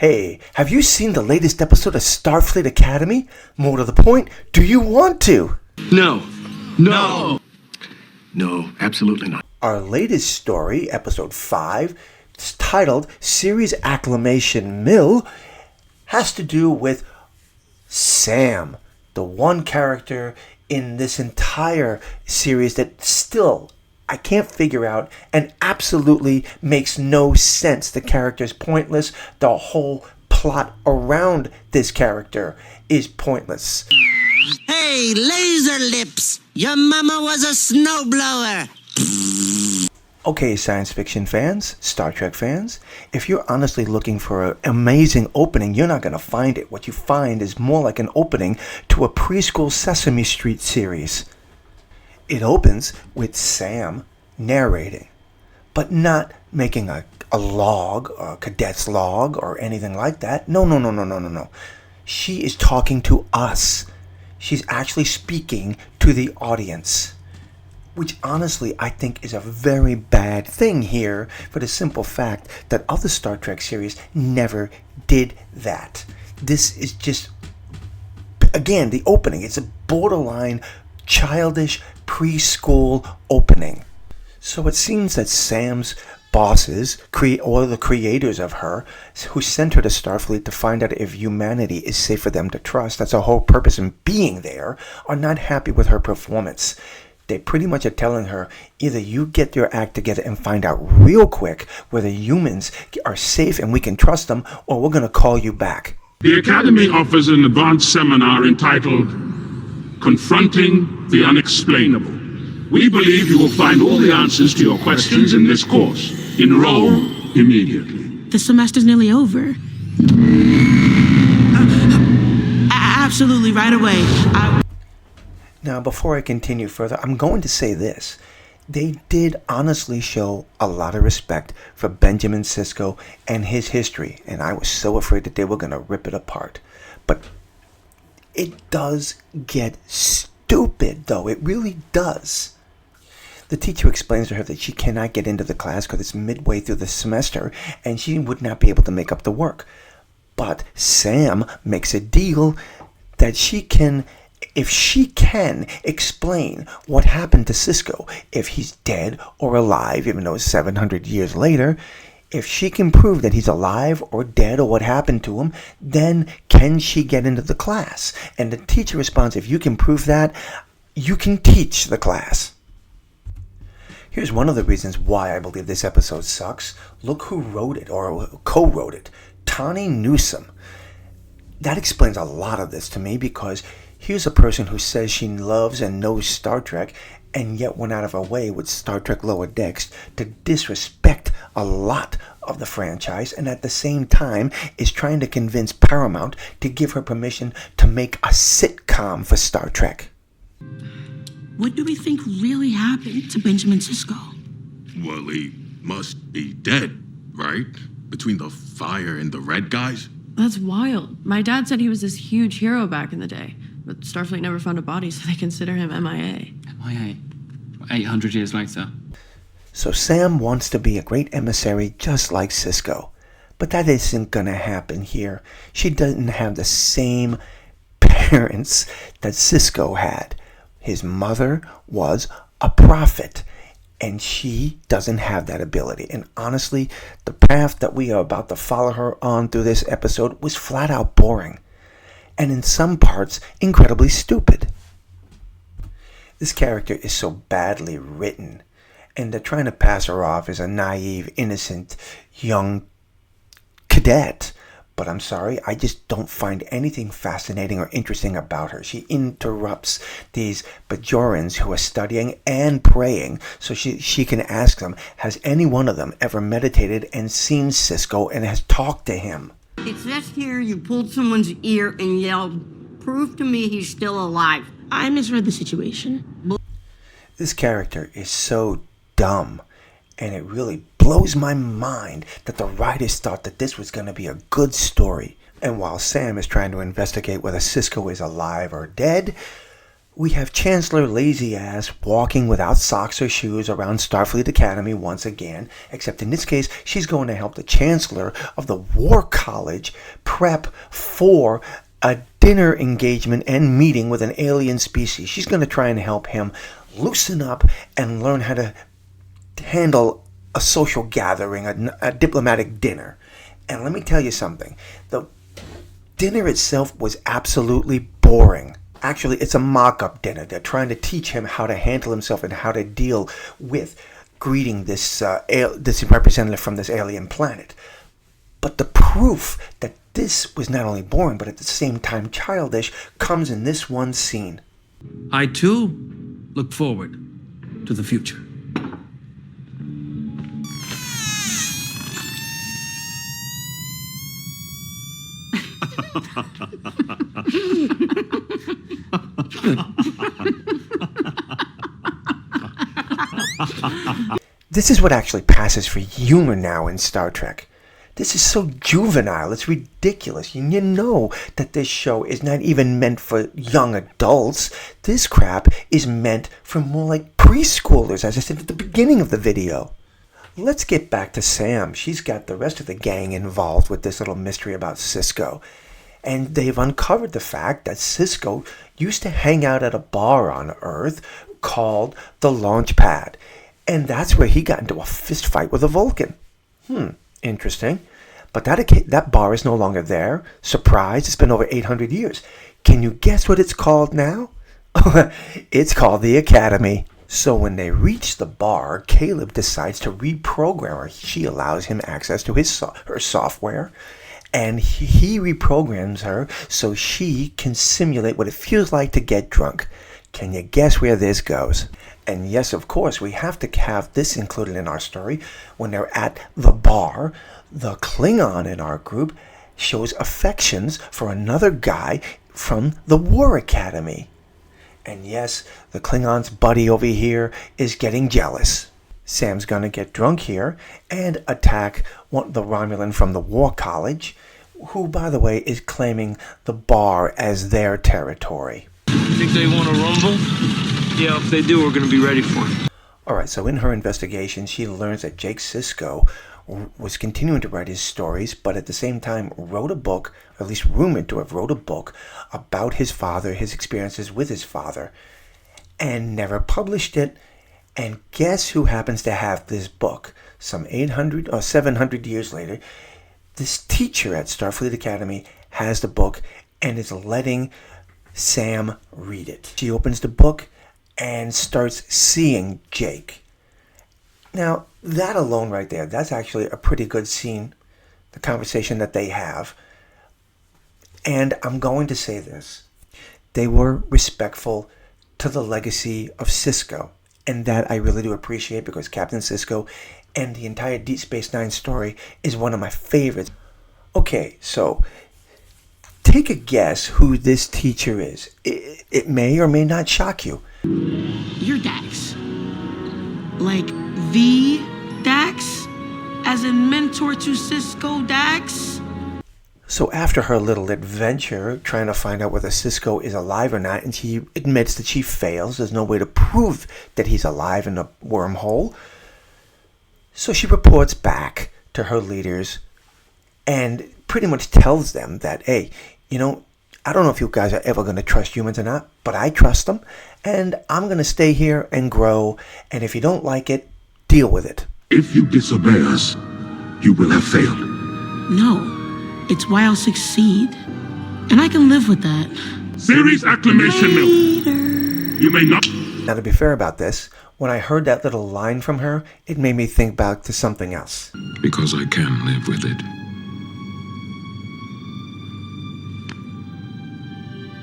Hey, have you seen the latest episode of Starfleet Academy? More to the point, do you want to? No. No. No, absolutely not. Our latest story, episode 5, titled Series Acclamation Mill, has to do with Sam, the one character in this entire series that still I can't figure out and absolutely makes no sense. The character is pointless. The whole plot around this character is pointless. Hey, laser lips! Your mama was a snowblower! Okay, science fiction fans, Star Trek fans, if you're honestly looking for an amazing opening, you're not going to find it. What you find is more like an opening to a preschool Sesame Street series. It opens with Sam narrating, but not making a log, or a cadet's log, or anything like that. No. She is talking to us. She's actually speaking to the audience, which honestly I think is a very bad thing here for the simple fact that other Star Trek series never did that. This is just, again, the opening. It's a borderline childish preschool opening. So it seems that Sam's bosses, or the creators of her, who sent her to Starfleet to find out if humanity is safe for them to trust, that's her whole purpose in being there, are not happy with her performance. They pretty much are telling her, either you get your act together and find out real quick whether humans are safe and we can trust them, or we're going to call you back. The Academy offers an advanced seminar entitled Confronting the Unexplainable. We believe you will find all the answers to your questions in this course. Enroll immediately. The semester's nearly over. Absolutely, right away. Now, before I continue further, I'm going to say this. They did honestly show a lot of respect for Benjamin Sisko and his history, and I was so afraid that they were going to rip it apart. But it does get stupid, though. It really does. The teacher explains to her that she cannot get into the class because it's midway through the semester, and she would not be able to make up the work. But Sam makes a deal that if she can explain what happened to Sisko, if he's dead or alive, even though it's 700 years later, if she can prove that he's alive or dead or what happened to him, then can she get into the class? And the teacher responds, if you can prove that, you can teach the class. Here's one of the reasons why I believe this episode sucks. Look who wrote it, or co-wrote it. Tawny Newsome. That explains a lot of this to me, because here's a person who says she loves and knows Star Trek, and yet went out of her way with Star Trek Lower Decks to disrespect a lot of the franchise, and at the same time is trying to convince Paramount to give her permission to make a sitcom for Star Trek. What do we think really happened to Benjamin Sisko? Well, he must be dead, right? Between the fire and the red guys? That's wild. My dad said he was this huge hero back in the day, but Starfleet never found a body, so they consider him MIA. MIA? 800 years later. So Sam wants to be a great emissary just like Sisko. But that isn't going to happen here. She doesn't have the same parents that Sisko had. His mother was a prophet, and she doesn't have that ability. And honestly, the path that we are about to follow her on through this episode was flat out boring, and in some parts, incredibly stupid. This character is so badly written, and they're trying to pass her off as a naive, innocent, young cadet. But I'm sorry, I just don't find anything fascinating or interesting about her. She interrupts these Bajorans who are studying and praying, so she can ask them, has any one of them ever meditated and seen Sisko and has talked to him? It says here you pulled someone's ear and yelled, "Prove to me he's still alive." I misread the situation. This character is so dumb, and it really blows my mind that the writers thought that this was going to be a good story. And while Sam is trying to investigate whether Sisko is alive or dead, We have Chancellor Lazy Ass walking without socks or shoes around Starfleet Academy once again, except in this case, she's going to help the Chancellor of the War College prep for a dinner engagement and meeting with an alien species. She's going to try and help him loosen up and learn how to handle a social gathering, a diplomatic dinner. And let me tell you something. The dinner itself was absolutely boring. Actually, it's a mock-up dinner. They're trying to teach him how to handle himself and how to deal with greeting this representative from this alien planet. But the proof that this was not only boring, but at the same time childish, comes in this one scene. I, too, look forward to the future. This is what actually passes for humor now in Star Trek. This is so juvenile, it's ridiculous. You know that this show is not even meant for young adults. This crap is meant for more like preschoolers, as I said at the beginning of the video. Let's get back to Sam. She's got the rest of the gang involved with this little mystery about Sisko. And they've uncovered the fact that Sisko used to hang out at a bar on Earth called the Launch Pad. And that's where he got into a fist fight with a Vulcan. Interesting. But that bar is no longer there. Surprise, it's been over 800 years. Can you guess what it's called now? It's called the Academy. So when they reach the bar, Caleb decides to reprogram her. She allows him access to her software. And he reprograms her so she can simulate what it feels like to get drunk. Can you guess where this goes? And yes, of course, we have to have this included in our story. When they're at the bar, the Klingon in our group shows affections for another guy from the War Academy. And yes, the Klingon's buddy over here is getting jealous. Sam's gonna get drunk here and attack the Romulan from the War College, who, by the way, is claiming the bar as their territory. Think they want to rumble? Yeah, if they do, we're going to be ready for it. Alright, so in her investigation, she learns that Jake Sisko was continuing to write his stories, but at the same time wrote a book, or at least rumored to have wrote a book, about his father, his experiences with his father, and never published it. And guess who happens to have this book? Some 800 or 700 years later, this teacher at Starfleet Academy has the book and is letting Sam read it. She opens the book and starts seeing Jake. Now, that alone right there, that's actually a pretty good scene, the conversation that they have. And I'm going to say this. They were respectful to the legacy of Sisko. And that I really do appreciate, because Captain Sisko and the entire Deep Space Nine story is one of my favorites. Okay, so take a guess who this teacher is. It may or may not shock you. You're Dax. Like the Dax? As in mentor to Sisko Dax? So after her little adventure trying to find out whether Sisko is alive or not, and she admits that she fails, there's no way to prove that he's alive in a wormhole. So she reports back to her leaders and pretty much tells them that, hey, I don't know if you guys are ever going to trust humans or not, but I trust them, and I'm going to stay here and grow, and if you don't like it, deal with it. If you disobey us, you will have failed. No. It's why I'll succeed. And I can live with that. Series acclamation milk. You may not. Now, to be fair about this, when I heard that little line from her, it made me think back to something else. Because I can live with it.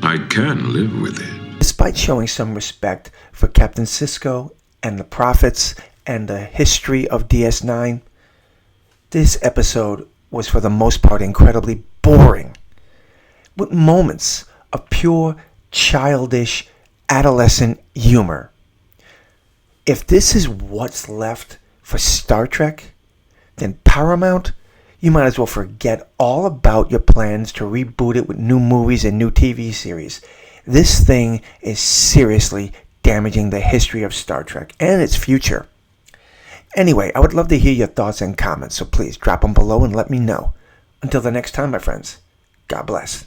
I can live with it. Despite showing some respect for Captain Sisko and the Prophets and the history of DS9, this episode was for the most part incredibly boring, with moments of pure, childish, adolescent humor. If this is what's left for Star Trek, then Paramount, you might as well forget all about your plans to reboot it with new movies and new TV series. This thing is seriously damaging the history of Star Trek and its future. Anyway, I would love to hear your thoughts and comments, so please drop them below and let me know. Until the next time, my friends, God bless.